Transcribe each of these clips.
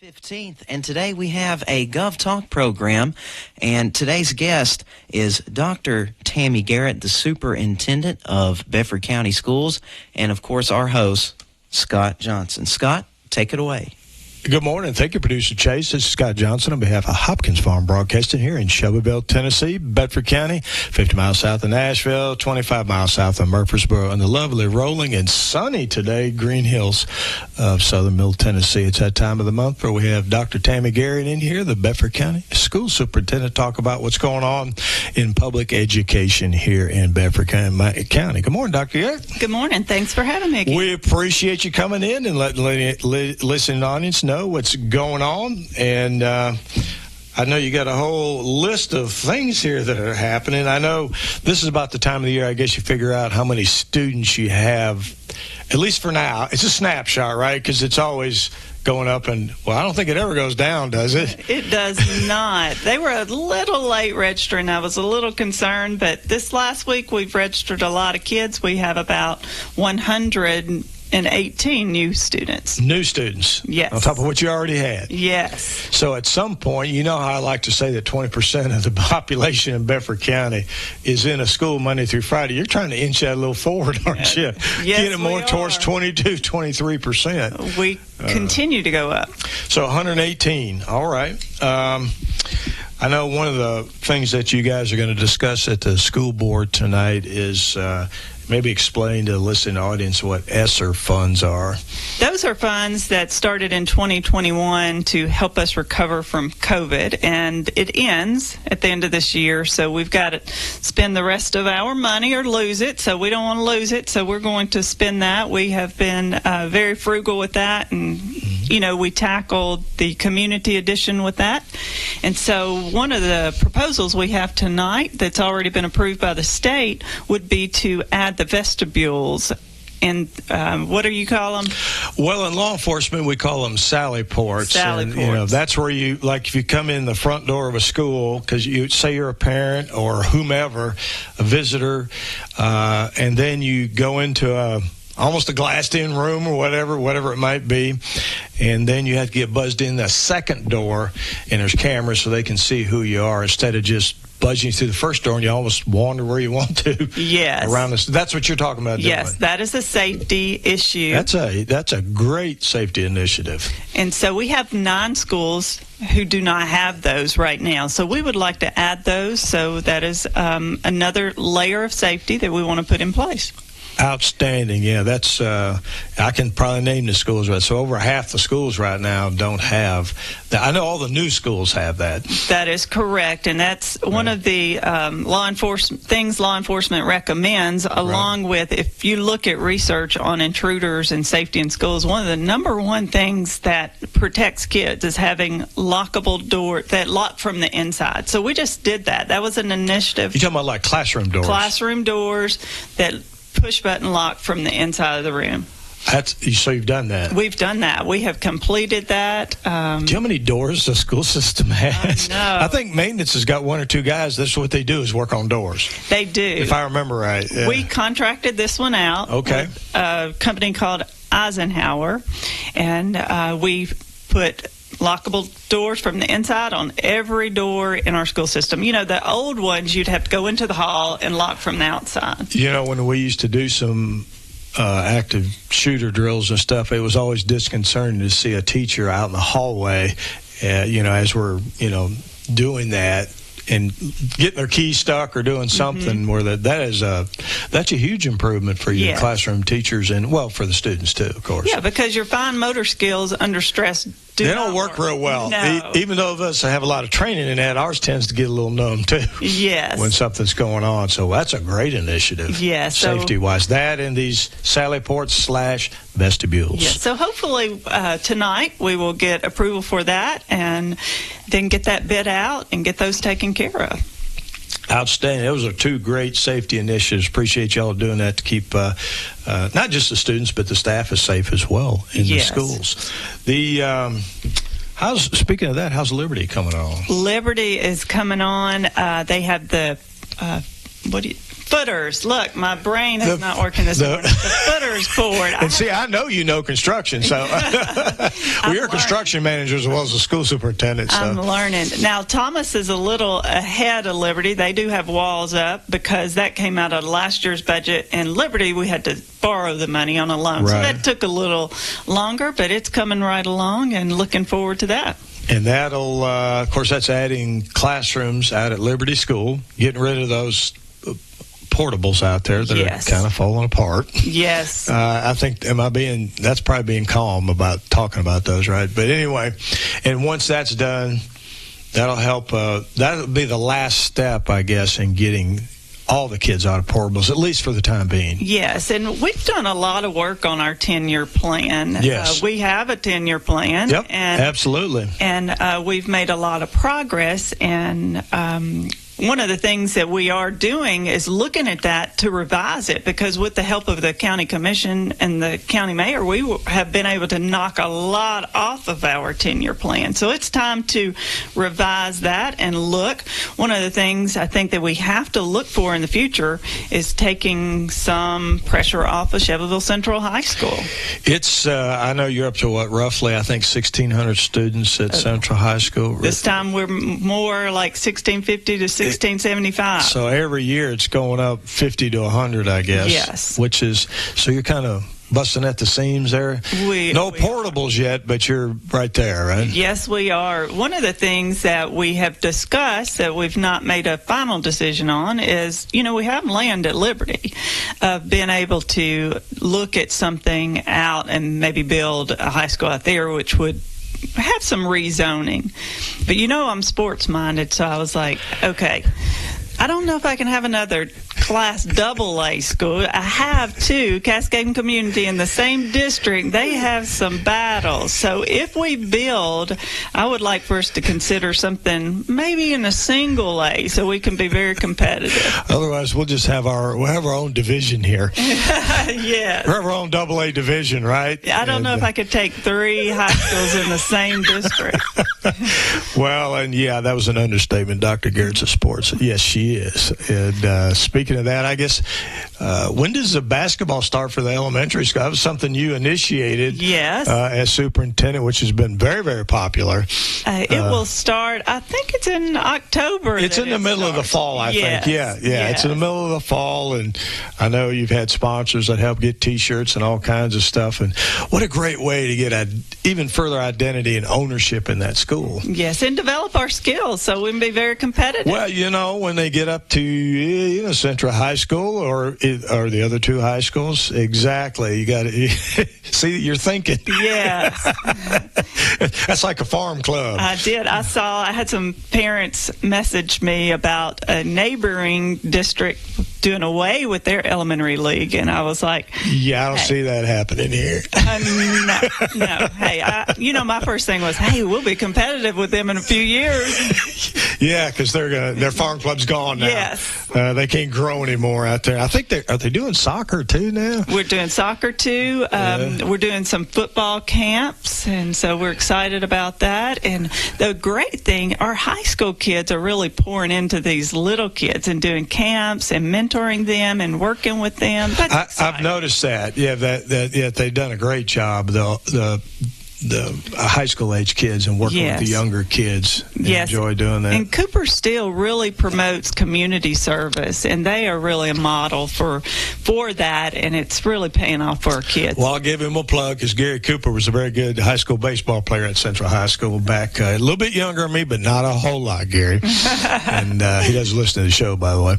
15th, and today we have a Gov Talk program, and today's guest is Dr. Tammy Garrett, the Superintendent of Bedford County Schools, and of course our host, Scott Johnson. Scott, take it away. Good morning. Thank you, Producer Chase. This is Scott Johnson on behalf of Hopkins Farm Broadcasting here in Shelbyville, Tennessee, Bedford County, 50 miles south of Nashville, 25 miles south of Murfreesboro, and the lovely, rolling, and sunny today Green Hills of southern Middle Tennessee. It's that time of the month where we have Dr. Tammy Garrett in here, the Bedford County School Superintendent, talk about what's going on in public education here in Bedford County. Good morning, Dr. Garrett. Good morning. Thanks for having me again. We appreciate you coming in and letting listening audience know what's going on, and I know you got a whole list of things here that are happening. I know this is about the time of the year, I guess you figure out how many students you have, at least for now. It's a snapshot, right? Because it's always going up, and, well, I don't think it ever goes down, does it? It does not. They were a little late registering. I was a little concerned, but this last week we've registered a lot of kids. We have about 118 new students. New students? Yes. On top of what you already had? Yes. So at some point, you know how I like to say that 20% of the population in Bedford County is in a school Monday through Friday. You're trying to inch that a little forward, aren't you? Yes, get it more towards 22, 23%. We continue to go up. So 118. All right. I know one of the things that you guys are going to discuss at the school board tonight is maybe explain to the listening audience what ESSER funds are. Those are funds that started in 2021 to help us recover from COVID, and it ends at the end of this year, so we've got to spend the rest of our money or lose it, so we don't want to lose it, so we're going to spend that. We have been very frugal with that, and you know, we tackled the community edition with that. And so one of the proposals we have tonight that's already been approved by the state would be to add the vestibules. And what do you call them? Well, in law enforcement, we call them sally ports. Sally and, ports. You know, that's where you, like if you come in the front door of a school, because you say you're a parent or whomever, a visitor, and then you go into almost a glassed-in room or whatever it might be, and then you have to get buzzed in the second door, and there's cameras so they can see who you are instead of just buzzing through the first door and you almost wander where you want to. Yes. Around this. That's what you're talking about doing. Yes, that is a safety issue. That's a great safety initiative. And so we have 9 schools who do not have those right now. So we would like to add those. So that is another layer of safety that we want to put in place. Outstanding. Yeah, that's I can probably name the schools right. So over half the schools right now don't have that. I know all the new schools have that. That is correct, and that's one of the law enforcement recommends, along with, if you look at research on intruders and safety in schools, one of the number one things that protects kids is having lockable door that lock from the inside. So we just did that. That was an initiative. You're talking about like classroom doors? Classroom doors that push button lock from the inside of the room. So you've done that? We've done that. We have completed that. Do you know how many doors the school system has? No. I think maintenance has got 1 or 2 guys. That's what they do, is work on doors. They do. If I remember right. Yeah. We contracted this one out with a company called Eisenhower, and we put lockable doors from the inside on every door in our school system. You know, the old ones, you'd have to go into the hall and lock from the outside. You know, when we used to do some active shooter drills and stuff, it was always disconcerting to see a teacher out in the hallway, you know, as we're, you know, doing that and getting their keys stuck or doing something where that's a huge improvement for your classroom teachers and, well, for the students too, of course. Yeah, because your fine motor skills under stress they don't work real well. No. Even though of us have a lot of training in that, ours tends to get a little numb too. Yes. When something's going on. So that's a great initiative. Yes. Safety-wise. That and these sally ports / vestibules. Yes. So hopefully tonight we will get approval for that and then get that bid out and get those taken care of. Outstanding. Those are 2 great safety initiatives. Appreciate y'all doing that to keep not just the students but the staff is safe as well in the schools. Speaking of that, how's Liberty coming on? Liberty is coming on. They have the footers. Look, my brain is not working this morning. The footers board. And see, I know you know construction, so well, you're a construction manager as well as a school superintendent. So. I'm learning. Now, Thomas is a little ahead of Liberty. They do have walls up because that came out of last year's budget. And Liberty, we had to borrow the money on a loan. Right. So that took a little longer, but it's coming right along, and looking forward to that. And that'll, of course, that's adding classrooms out at Liberty School, getting rid of those portables out there that are kind of falling apart. Yes. I think, that's probably being calm about talking about those, right? But anyway, and once that's done, that'll help, that'll be the last step, I guess, in getting all the kids out of portables, at least for the time being. Yes, and we've done a lot of work on our 10-year plan. Yes. We have a 10-year plan. Yep, absolutely. And we've made a lot of progress, and one of the things that we are doing is looking at that to revise it, because with the help of the county commission and the county mayor, we have been able to knock a lot off of our 10-year plan. So it's time to revise that and look. One of the things I think that we have to look for in the future is taking some pressure off of Shelbyville Central High School. It's, I know you're up to what, roughly, I think 1,600 students at Central High School. This time we're more like 1,650 to 1675. So every year it's going up 50 to 100, I guess. Yes. Which is, so you're kind of busting at the seams there. No portables yet, but you're right there, right? Yes, we are. One of the things that we have discussed that we've not made a final decision on is, we have land at Liberty. Been able to look at something out and maybe build a high school out there, which would have some rezoning. But I'm sports minded, so I was like, okay, I don't know if I can have another Class AA school. I have two, Cascade Community, in the same district. They have some battles. So if we build, I would like for us to consider something maybe in a single A, so we can be very competitive. Otherwise, we'll just have our own division here. Yes. We'll have our own AA division, right? I don't know if I could take 3 high schools in the same district. Well, and that was an understatement. Dr. Garrett's a sports. Yes, she is. And speaking of that, I guess, when does the basketball start for the elementary school? That was something you initiated as superintendent, which has been very, very popular. It will start, I think it's in October. It's in the middle of the fall, I think. Yeah. It's in the middle of the fall, and I know you've had sponsors that help get T-shirts and all kinds of stuff. And what a great way to get even further identity and ownership in that school. Yes, and develop our skills so we can be very competitive. Well, when they get up to Central High School or the other 2 high schools, exactly. You got to see, you're thinking. Yes. That's like a farm club. I did. I had some parents message me about a neighboring district doing away with their elementary league, and I was like, I don't see that happening here. No. Hey, my first thing was, hey, we'll be competitive with them in a few years. Yeah, because their farm club's gone now. Yes. They can't grow anymore out there. I think are they doing soccer too now? We're doing soccer too. We're doing some football camps, and so we're excited about that. And the great thing, our high school kids are really pouring into these little kids and doing camps and mentoring them and working with them. I've noticed that. Yeah, that they've done a great job. The high school age kids and working with the younger kids. Enjoy doing that. And Cooper Steel really promotes community service, and they are really a model for that, and it's really paying off for our kids. Well, I'll give him a plug because Gary Cooper was a very good high school baseball player at Central High School back a little bit younger than me, but not a whole lot, Gary. And he does listen to the show, by the way.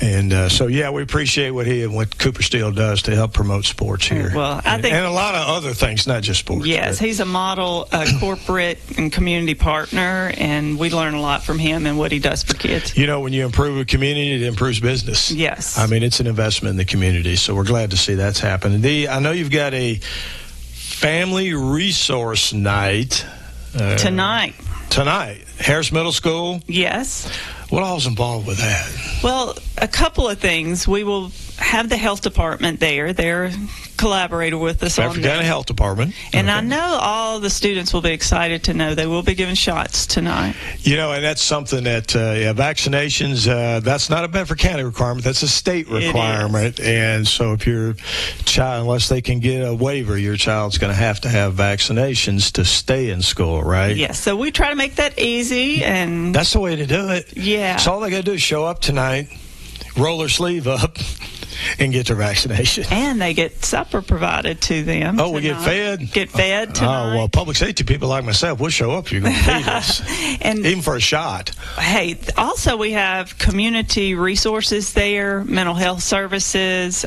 And so, we appreciate what Cooper Steel does to help promote sports here. Well, I think, and a lot of other things, not just sports. Yes, he's a model corporate and community partner, and we learn a lot from him and what he does for kids. When you improve a community, it improves business. Yes. I mean, it's an investment in the community, so we're glad to see that's happening. I know you've got a family resource night. Tonight. Harris Middle School? Yes. What all's involved with that? Well, a couple of things. We will have the health department there. They're collaborator with us Bedford on County this. Health Department. And Okay. I know all the students will be excited to know they will be given shots tonight. And that's something that vaccinations, that's not a Bedford County requirement. That's a state requirement. And so if your child, unless they can get a waiver, your child's going to have vaccinations to stay in school, right? Yes, so we try to make that easy. And that's the way to do it. Yeah. So all they got to do is show up tonight, roll their sleeve up, and get their vaccination. And they get supper provided to them. Oh, we get fed? Get fed tonight. Oh, well, public safety people like myself, we'll show up if you're going to feed us. And even for a shot. Hey, also we have community resources there, mental health services.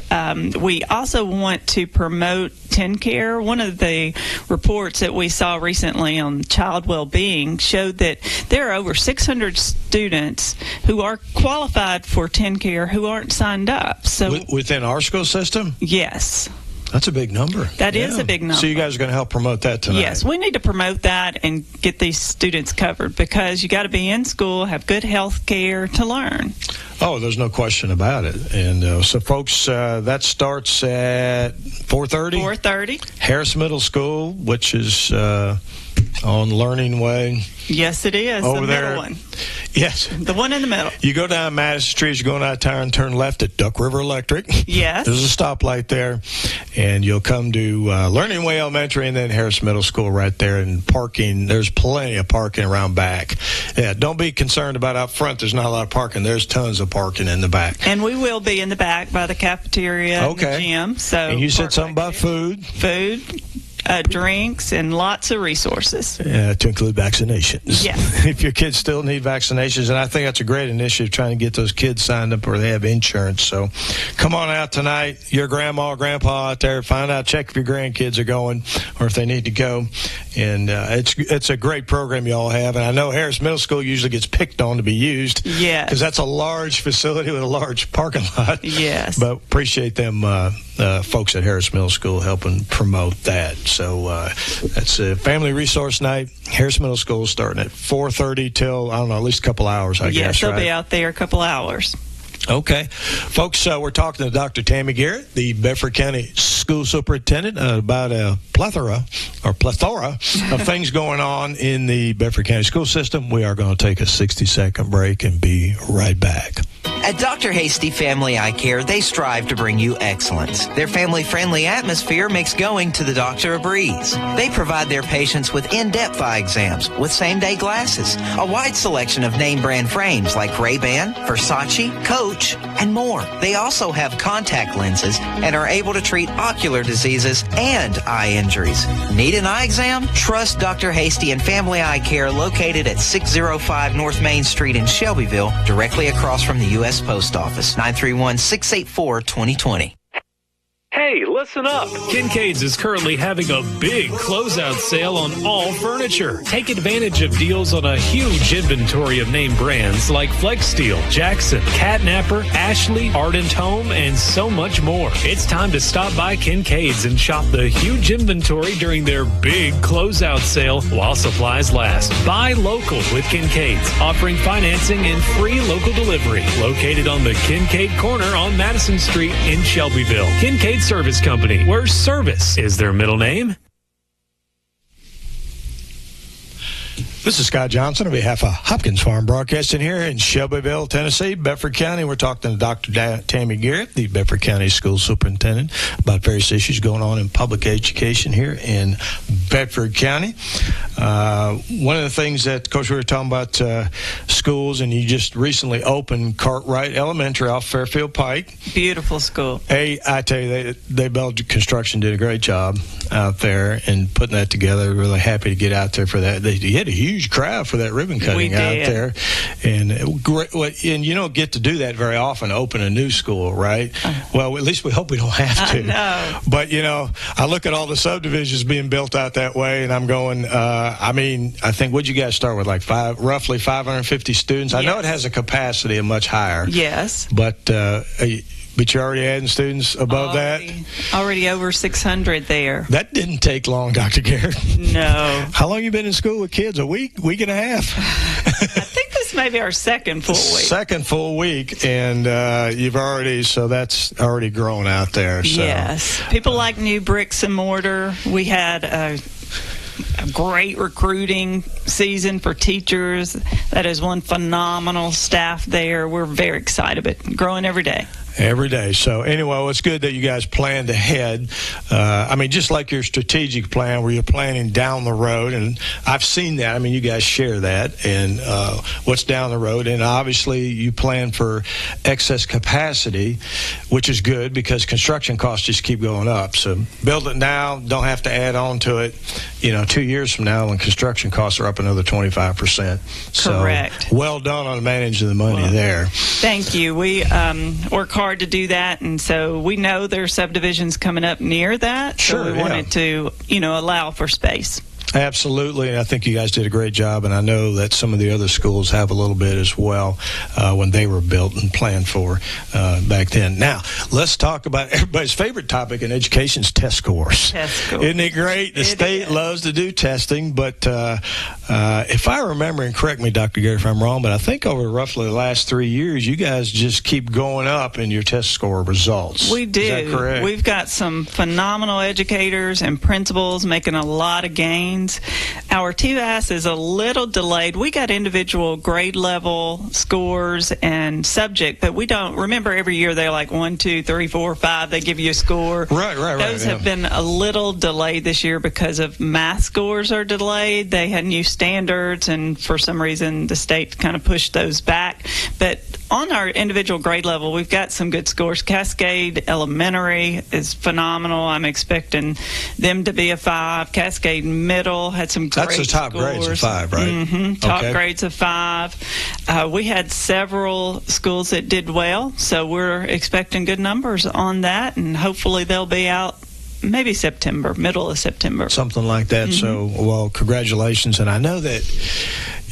We also want to promote TennCare. One of the reports that we saw recently on child well-being showed that there are over 600 students who are qualified for TennCare who aren't signed up. So within our school system? Yes. That's a big number. That is a big number. So you guys are going to help promote that tonight? Yes, we need to promote that and get these students covered because you got to be in school, have good health care to learn. Oh, there's no question about it. And so, folks, that starts at 4:30? 4:30. Harris Middle School, which is on Learning Way. Yes, it is. Over the there. middle one. Yes. The one in the middle. You go down Madison Street, you're going out of town and turn left at Duck River Electric. Yes. There's a stoplight there, and you'll come to Learning Way Elementary and then Harris Middle School right there. And parking, there's plenty of parking around back. Yeah, don't be concerned about out front. There's not a lot of parking. There's tons of parking in the back. And we will be in the back by the cafeteria and the gym. So and you said something about food? Food. Drinks and lots of resources. To include vaccinations. Yes. If your kids still need vaccinations, and I think that's a great initiative, trying to get those kids signed up or they have insurance. So come on out tonight. Your grandma or grandpa out there, find out, check if your grandkids are going or if they need to go. And it's a great program you all have. And I know Harris Middle School usually gets picked on to be used. Yes. Because that's a large facility with a large parking lot. Yes. But appreciate them folks at Harris Middle School helping promote that. So that's a family resource night. Harris Middle School starting at 4:30 till, I don't know, at least a couple hours, I guess. Yes, they'll right? be out there a couple hours. Okay. Folks, we're talking to Dr. Tammy Garrett, the Bedford County School Superintendent, about a plethora of things going on in the Bedford County school system. We are going to take a 60-second break and be right back. At Dr. Hasty Family Eye Care, they strive to bring you excellence. Their family-friendly atmosphere makes going to the doctor a breeze. They provide their patients with in-depth eye exams with same-day glasses, a wide selection of name-brand frames like Ray-Ban, Versace, Coach, and more. They also have contact lenses and are able to treat ocular diseases and eye injuries. Need an eye exam? Trust Dr. Hasty and Family Eye Care, located at 605 North Main Street in Shelbyville, directly across from the U.S. Post Office, 931-684-2020. Hey, listen up. Kincaid's is currently having a big closeout sale on all furniture. Take advantage of deals on a huge inventory of name brands like Flex Steel, Jackson, Catnapper, Ashley, Ardent Home, and so much more. It's time to stop by Kincaid's and shop the huge inventory during their big closeout sale while supplies last. Buy local with Kincaid's, offering financing and free local delivery. Located on the Kincaid corner on Madison Street in Shelbyville. Kincaid Service Company, where service is their middle name. This is Scott Johnson on behalf of Hopkins Farm Broadcasting here in Shelbyville, Tennessee, Bedford County. We're talking to Dr. Tammy Garrett, the Bedford County School Superintendent, about various issues going on in public education here in Bedford County. One of the things that, of course, we were talking about schools, and you just recently opened Cartwright Elementary off Fairfield Pike. Beautiful school. Hey, I tell you, they built construction, did a great job out there and putting that together. Really happy to get out there for that. They had a huge crowd for that ribbon cutting out there, and great. And you don't get to do that very often. Open a new school, right? Well, at least we hope we don't have to. I know. But I look at all the subdivisions being built out that way, and I'm going. I think would you guys start with like roughly 550 students? Yes. I know it has a capacity of much higher. Yes. But you're already adding students above that? Already over 600 there. That didn't take long, Dr. Garrett. No. How long you been in school with kids? A week and a half? I think this This may be our second full week. Second full week, and that's already grown out there. So. Yes. People like new bricks and mortar. We had a great recruiting season for teachers. That is one phenomenal staff there. We're very excited, but growing every day. Every day. So anyway, well, it's good that you guys planned ahead. Just like your strategic plan where you're planning down the road, and I've seen that. You guys share that and what's down the road, and obviously you plan for excess capacity, which is good because construction costs just keep going up. So build it now, don't have to add on to it, 2 years from now when construction costs are up another 25%. Correct. So well done on managing the money there. Thank you. We work hard to do that, and so we know there are subdivisions coming up near that. Sure, so we wanted to, allow for space. Absolutely, and I think you guys did a great job, and I know that some of the other schools have a little bit as well when they were built and planned for back then. Now, let's talk about everybody's favorite topic in education is test scores. Test scores. Isn't it great? The state loves to do testing, but if I remember, and correct me, Dr. Garrett, if I'm wrong, but I think over roughly the last 3 years, you guys just keep going up in your test score results. We do. Is that correct? We've got some phenomenal educators and principals making a lot of gains. Our TVAS is a little delayed. We got individual grade level scores and subject, but we don't remember every year they're like 1, 2, 3, 4, 5. They give you a score. Right. Those have been a little delayed this year because of math scores are delayed. They had new standards, and for some reason the state kind of pushed those back. But on our individual grade level, we've got some good scores. Cascade Elementary is phenomenal. I'm expecting them to be a 5. Cascade Middle had some great scores. That's the top grades of 5, right? Mm-hmm. Top grades of 5. We had several schools that did well, so we're expecting good numbers on that, and hopefully they'll be out maybe September, middle of September. Something like that. So, well, congratulations. And I know that,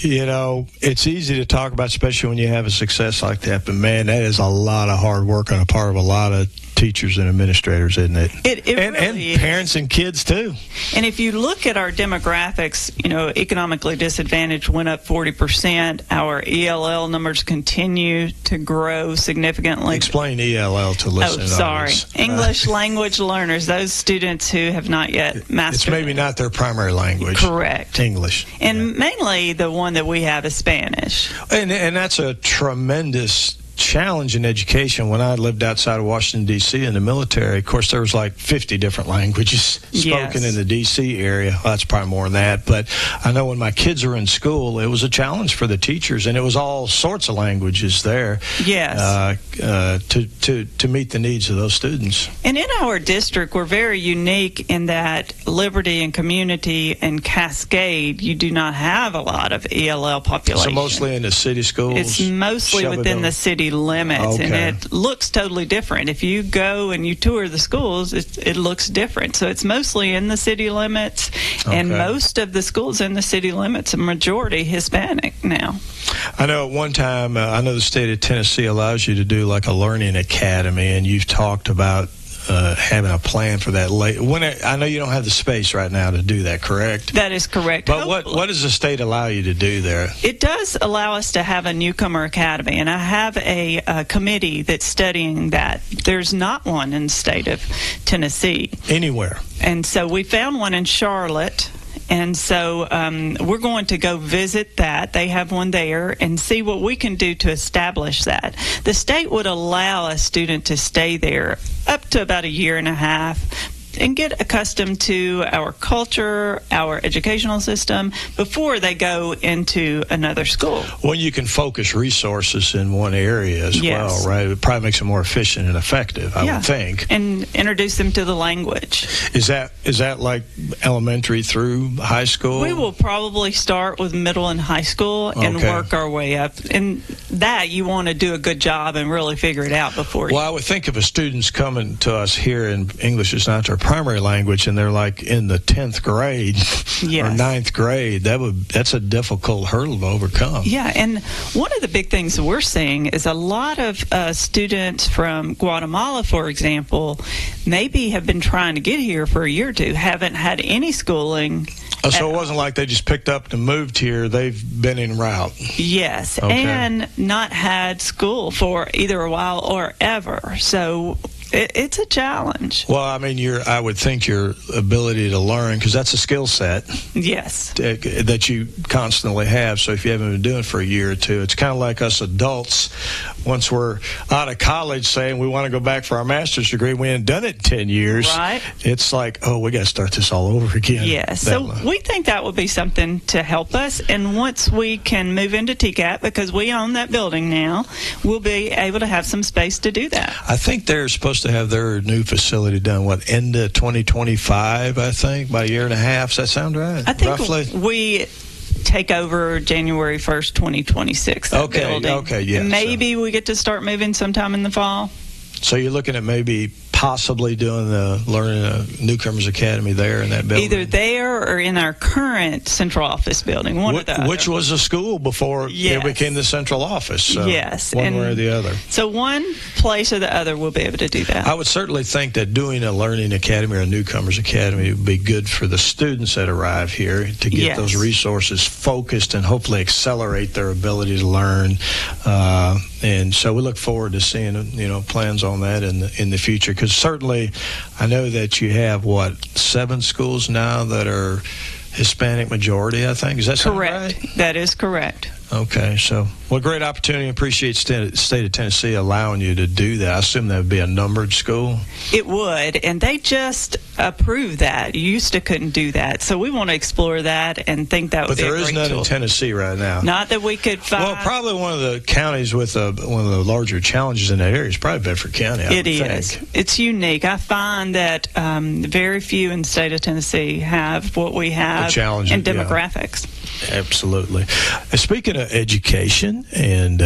it's easy to talk about, especially when you have a success like that. But, man, that is a lot of hard work on the part of a lot of teachers and administrators, isn't it? It and really is. Parents and kids, too. And if you look at our demographics, economically disadvantaged went up 40%. Our ELL numbers continue to grow significantly. Explain ELL to listeners. Oh, sorry. English language learners, those students who have not yet mastered. It's maybe not their primary language. Correct. English. And mainly the one that we have is Spanish. And that's a tremendous challenge in education. When I lived outside of Washington, D.C. in the military, of course, there was like 50 different languages spoken in the D.C. area. Well, that's probably more than that. But I know when my kids were in school, it was a challenge for the teachers, and it was all sorts of languages there. Yes. To meet the needs of those students. And in our district, we're very unique in that Liberty and Community and Cascade, you do not have a lot of ELL population. So mostly in the city schools? It's mostly within the city limits, and it looks totally different. If you go and you tour the schools, it looks different. So it's mostly in the city limits, and most of the schools in the city limits are majority Hispanic now. I know at one time, I know the state of Tennessee allows you to do like a learning academy, and you've talked about having a plan for that later. I know you don't have the space right now to do that, correct? That is correct. But what does the state allow you to do there? It does allow us to have a newcomer academy, and I have a committee that's studying that. There's not one in the state of Tennessee. Anywhere. And so we found one in Charlotte. And so we're going to go visit that. They have one there, and see what we can do to establish that. The state would allow a student to stay there up to about 1.5 years and get accustomed to our culture, our educational system, before they go into another school. Well, you can focus resources in one area as well, right? It probably makes it more efficient and effective, I would think. And introduce them to the language. Is that like elementary through high school? We will probably start with middle and high school and work our way up. And that you want to do a good job and really figure it out before you. Well, I would think if a student's coming to us here and English is not their primary language and they're like in the 10th grade or 9th grade, that's a difficult hurdle to overcome. Yeah, and one of the big things that we're seeing is a lot of students from Guatemala, for example, maybe have been trying to get here for a year or two, haven't had any schooling Oh, so it wasn't like they just picked up and moved here. They've been en route. Yes, Okay. and not had school for either a while or ever. So it's a challenge. Well, I mean, I would think your ability to learn, because that's a skill set Yes. that you constantly have. So if you haven't been doing it for a year or two, it's kind of like us adults. Once we're out of college saying we want to go back for our master's degree, we ain't done it in 10 years. Right. It's like, oh, we got to start this all over again. Yes. So we think that would be something to help us. And once we can move into TCAP, because we own that building now, we'll be able to have some space to do that. I think they're supposed to have their new facility done, end of 2025, I think, by a year and a half. Does that sound right? I think roughly? we take over January 1st, 2026. That building. Okay, yeah. And maybe we get to start moving sometime in the fall. So you're looking at maybe possibly doing learning a Newcomers Academy there in that building? Either there or in our current central office building, one or the other. Which was a school before it became the central office. So yes. One way or the other. So one place or the other will be able to do that. I would certainly think that doing a Learning Academy or a Newcomers Academy would be good for the students that arrive here to get those resources focused and hopefully accelerate their ability to learn. And so we look forward to seeing plans on that in the future, because certainly I know that you have 7 schools now that are Hispanic majority, I think. Is that correct? Right? That is correct. Okay, so great opportunity. Appreciate state of Tennessee allowing you to do that. I assume that would be a numbered school. It would, and they just approved that. You used to couldn't do that, so we want to explore that and think that would be a great tool. But there is none in Tennessee right now. Not that we could find. Well, probably one of the counties with one of the larger challenges in that area is probably Bedford County. It is. It's unique. I find that very few in the state of Tennessee have what we have in demographics. Yeah. Absolutely. Speaking of education, and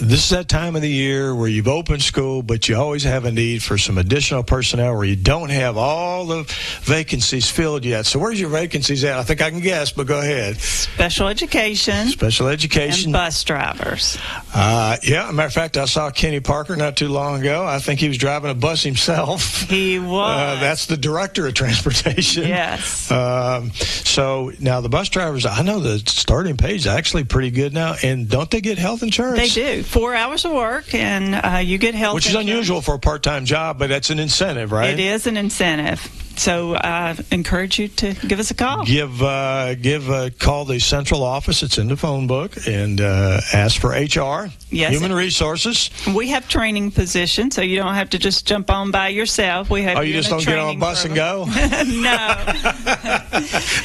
this is that time of the year where you've opened school, but you always have a need for some additional personnel where you don't have all the vacancies filled yet. So where's your vacancies at? I think I can guess, but go ahead. Special education. And bus drivers. Yeah, as a matter of fact, I saw Kenny Parker not too long ago. I think he was driving a bus himself. He was. That's the director of transportation. Yes. So now the bus drivers, I know the starting pay is actually pretty good now. And don't they get health insurance? They do. 4 hours of work, and you get health insurance. Which is unusual for a part-time job, but that's an incentive, right? It is an incentive. So I encourage you to give us a call. Give a call the central office. It's in the phone book, and ask for HR, Human Resources. We have training positions, so you don't have to just jump on by yourself. We have. You just don't get on a bus and go? No.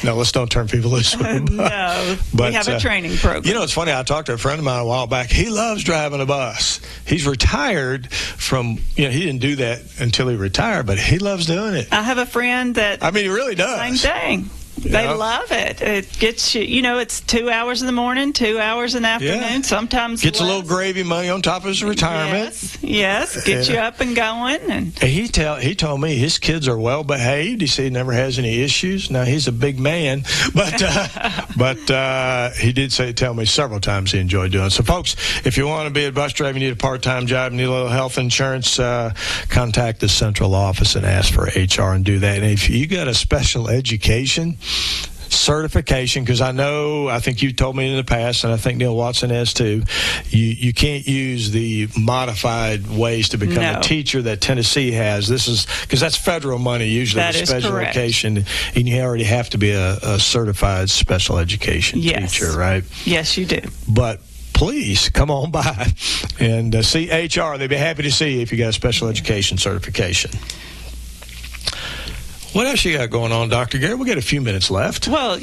No, let's don't turn people loose with a bus. No, but we have a training program. It's funny. I talked to a friend of mine a while back. He loves driving a bus. He's retired from. He didn't do that until he retired, but he loves doing it. I have a friend that. I mean, he really does. Same thing. They love it. It gets you, it's 2 hours in the morning, 2 hours in the afternoon, sometimes gets less. a little gravy money on top of his retirement. Yes. Get you up and going. And he told me his kids are well behaved. He said he never has any issues. Now, he's a big man, but he did tell me several times he enjoyed doing it. So, folks, if you want to be a bus driver, you need a part-time job, you need a little health insurance, contact the central office and ask for HR and do that. And if you got a special education certification, because I think you told me in the past, and I think Neil Watson has too, you can't use the modified ways to become a teacher that Tennessee has. This is because that's federal money usually for special education, and you already have to be a certified special education teacher, right? Yes, you do. But please come on by and see HR. They'd be happy to see you if you got a special education certification. What else you got going on, Dr. Garrett? We got a few minutes left. Well,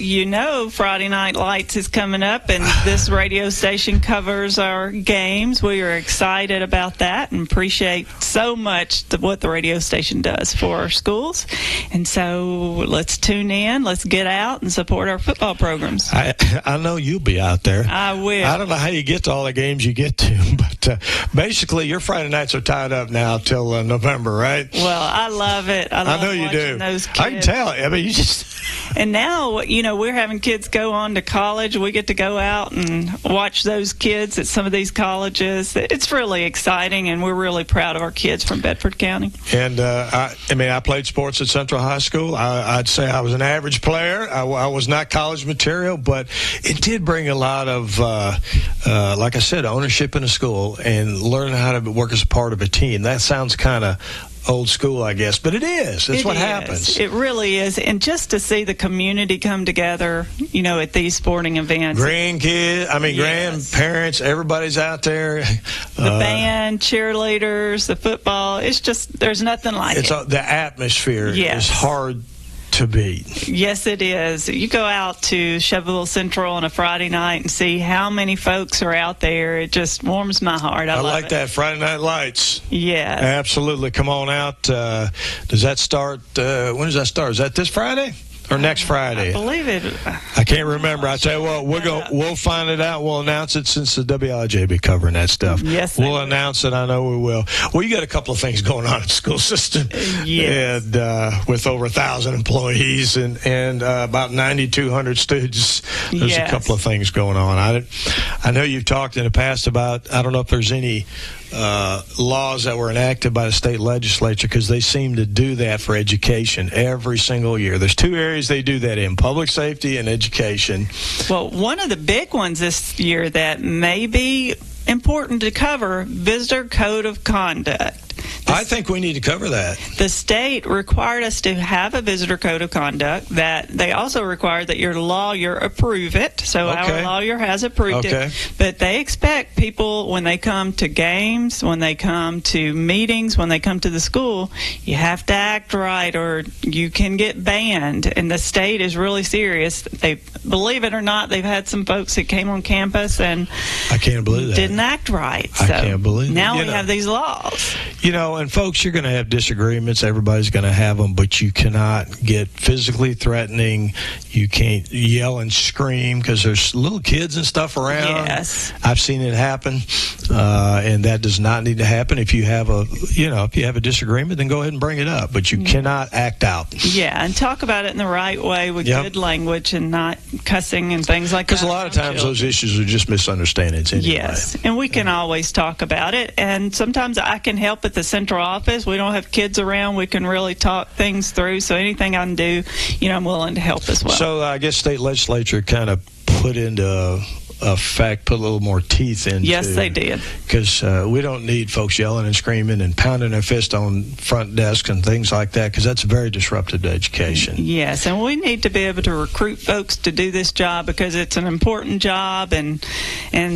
Friday Night Lights is coming up, and this radio station covers our games. We are excited about that and appreciate so much what the radio station does for our schools. And so let's tune in, let's get out and support our football programs. I know you'll be out there. I will. I don't know how you get to all the games you get to, but basically your Friday nights are tied up now till November, right? Well, I love it. I know you do. Those those kids. I can tell. I mean, you just... And now, we're having kids go on to college. We get to go out and watch those kids at some of these colleges. It's really exciting, and we're really proud of our kids from Bedford County. And, I played sports at Central High School. I'd say I was an average player. I was not college material, but it did bring a lot of, like I said, ownership in a school and learning how to work as a part of a team. That sounds kind of old school, I guess, but it is. It's what happens. It really is. And just to see the community come together, at these sporting events. Grandparents, everybody's out there. The band, cheerleaders, the football. It's just, there's nothing like it. The atmosphere is hard to beat. Yes, it is. You go out to Shelbyville Central on a Friday night and see how many folks are out there. It just warms my heart. I love like it. that. Friday Night Lights. Yes. Absolutely. Come on out. Does that start? When does that start? Is that this Friday? Or next Friday? I believe it. I can't remember. I tell you what, we'll find it out. We'll announce it since the WIJ will be covering that stuff. Yes, we'll announce it. I know we will. Well, you got a couple of things going on in the school system. Yes. And with over 1,000 employees and about 9,200 students, there's a couple of things going on. I know you've talked in the past about, I don't know if there's any laws that were enacted by the state legislature, because they seem to do that for education every single year. There's two areas they do that in: public safety and education. Well, one of the big ones this year that may be important to cover, visitor code of conduct. I think we need to cover that. The state required us to have a visitor code of conduct. That they also required that your lawyer approve it. So our lawyer has approved it. But they expect people, when they come to games, when they come to meetings, when they come to the school, you have to act right or you can get banned. And the state is really serious. They, believe it or not, they've had some folks that came on campus and I can't believe that. Didn't act right. I can't believe it. Now we have these laws. And folks, you're going to have disagreements. Everybody's going to have them, but you cannot get physically threatening. You can't yell and scream because there's little kids and stuff around. Yes. I've seen it happen, and that does not need to happen. If you have a disagreement, then go ahead and bring it up, but you cannot act out. Yeah, and talk about it in the right way with good language and not cussing and things like that. Because a lot of times those issues are just misunderstandings anyway. Yes, and we can always talk about it, and sometimes I can help at the central office. We don't have kids around. We can really talk things through, so anything I can do, I'm willing to help as well. So I guess state legislature kind of put into effect, put a little more teeth into. Yes, they did. Because we don't need folks yelling and screaming and pounding their fist on front desks and things like that, because that's very disruptive to education. Yes, and we need to be able to recruit folks to do this job because it's an important job, and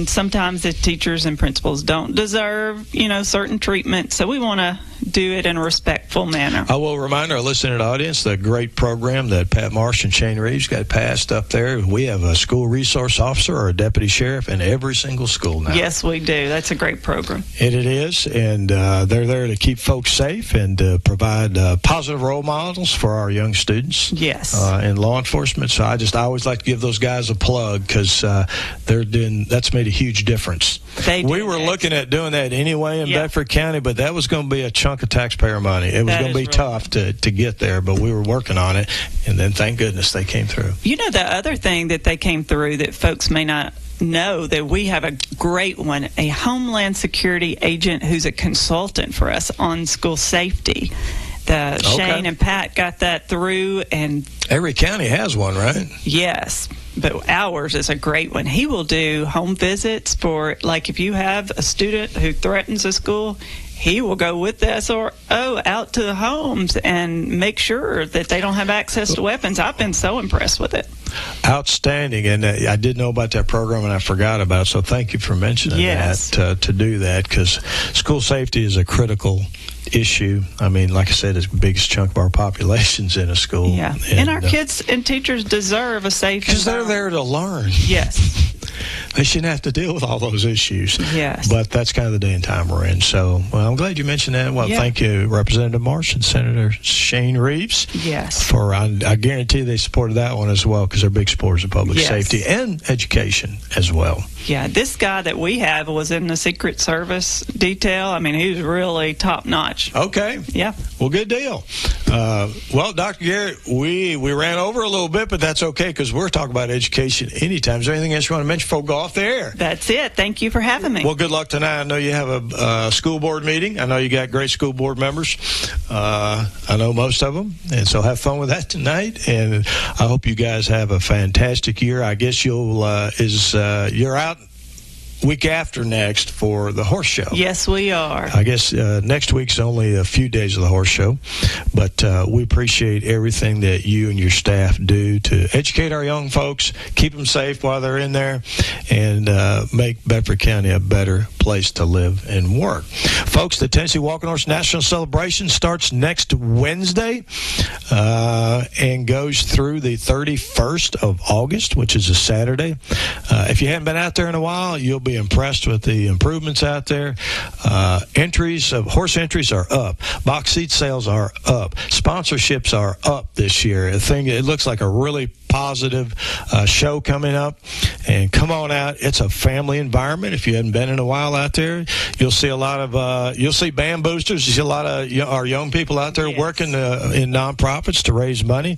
sometimes the teachers and principals don't deserve, certain treatment. So we want to do it in a respectful manner. I will remind our listening audience the great program that Pat Marsh and Shane Reeves got passed up there. We have a school resource officer or a deputy sheriff in every single school now. Yes, we do. That's a great program. And it is, and they're there to keep folks safe and to provide positive role models for our young students. Yes. In law enforcement. So I always like to give those guys a plug, because that's made a huge difference. We were looking at doing that anyway in Bedford County, but that was going to be a chunk of taxpayer money. It was going to be tough to get there, but we were working on it, and then thank goodness they came through. The other thing that they came through that folks may not know, that we have a great one, a Homeland Security agent who's a consultant for us on school safety. Shane and Pat got that through, and every county has one, right? Yes, but ours is a great one. He will do home visits for, like, if you have a student who threatens a school, he will go with the SRO out to the homes and make sure that they don't have access to weapons. I've been so impressed with it. Outstanding. And I did know about that program, and I forgot about it, so thank you for mentioning that, to do that, because school safety is a critical issue. I mean, like I said, it's the biggest chunk of our population's in a school. Yeah, and our kids and teachers deserve a safe environment. Because they're there to learn. Yes. they shouldn't have to deal with all those issues. Yes. But that's kind of the day and time we're in. So, well, I'm glad you mentioned that. Well, thank you, Representative Marsh and Senator Shane Reeves. Yes. I guarantee they supported that one as well, because they're big supporters of public safety and education as well. Yeah, this guy that we have was in the Secret Service detail. I mean, he was really top-notch. Okay. Yeah. Well, good deal. Well, Dr. Garrett, we ran over a little bit, but that's okay, because we're talking about education anytime. Is there anything else you want to mention before we go off the air? That's it. Thank you for having me. Well, good luck tonight. I know you have a school board meeting. I know you got great school board members. I know most of them, and so have fun with that tonight. And I hope you guys have a fantastic year. I guess you're out week after next for the horse show. Yes, we are. I guess next week's only a few days of the horse show, but we appreciate everything that you and your staff do to educate our young folks, keep them safe while they're in there, and make Bedford County a better place to live and work. Folks, the Tennessee Walking Horse National Celebration starts next Wednesday and goes through the 31st of August, which is a Saturday. If you haven't been out there in a while, you'll be impressed with the improvements out there. Horse entries are up. Box seat sales are up. Sponsorships are up this year. It looks like a really positive show coming up. And come on out. It's a family environment. If you haven't been in a while out there, you'll see a lot of you'll see band boosters. You see a lot of our young people out there working in nonprofits to raise money.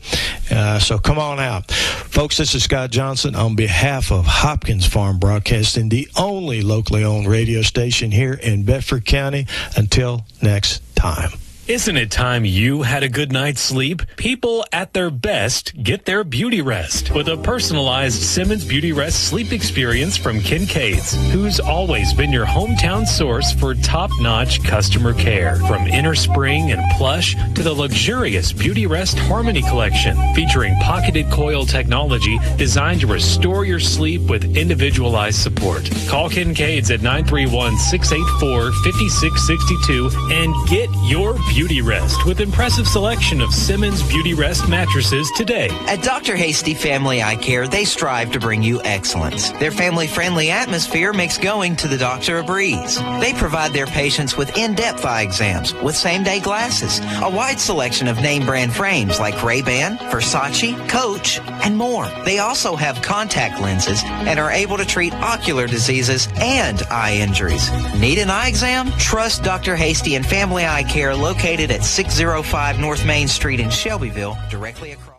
So come on out. Folks, this is Scott Johnson on behalf of Hopkins Farm Broadcasting, the only locally owned radio station here in Bedford County. Until next time. Isn't it time you had a good night's sleep? People at their best get their beauty rest with a personalized Simmons Beauty Rest sleep experience from Kincaid's, who's always been your hometown source for top-notch customer care. From inner spring and plush to the luxurious Beauty Rest Harmony Collection, featuring pocketed coil technology designed to restore your sleep with individualized support. Call Kincaid's at 931-684-5662 and get your beauty rest with impressive selection of Simmons Beauty Rest mattresses today. At Dr. Hasty Family Eye Care, they strive to bring you excellence. Their family-friendly atmosphere makes going to the doctor a breeze. They provide their patients with in-depth eye exams with same-day glasses, a wide selection of name-brand frames like Ray-Ban, Versace, Coach, and more. They also have contact lenses and are able to treat ocular diseases and eye injuries. Need an eye exam? Trust Dr. Hasty and Family Eye Care, located at 605 North Main Street in Shelbyville, directly across.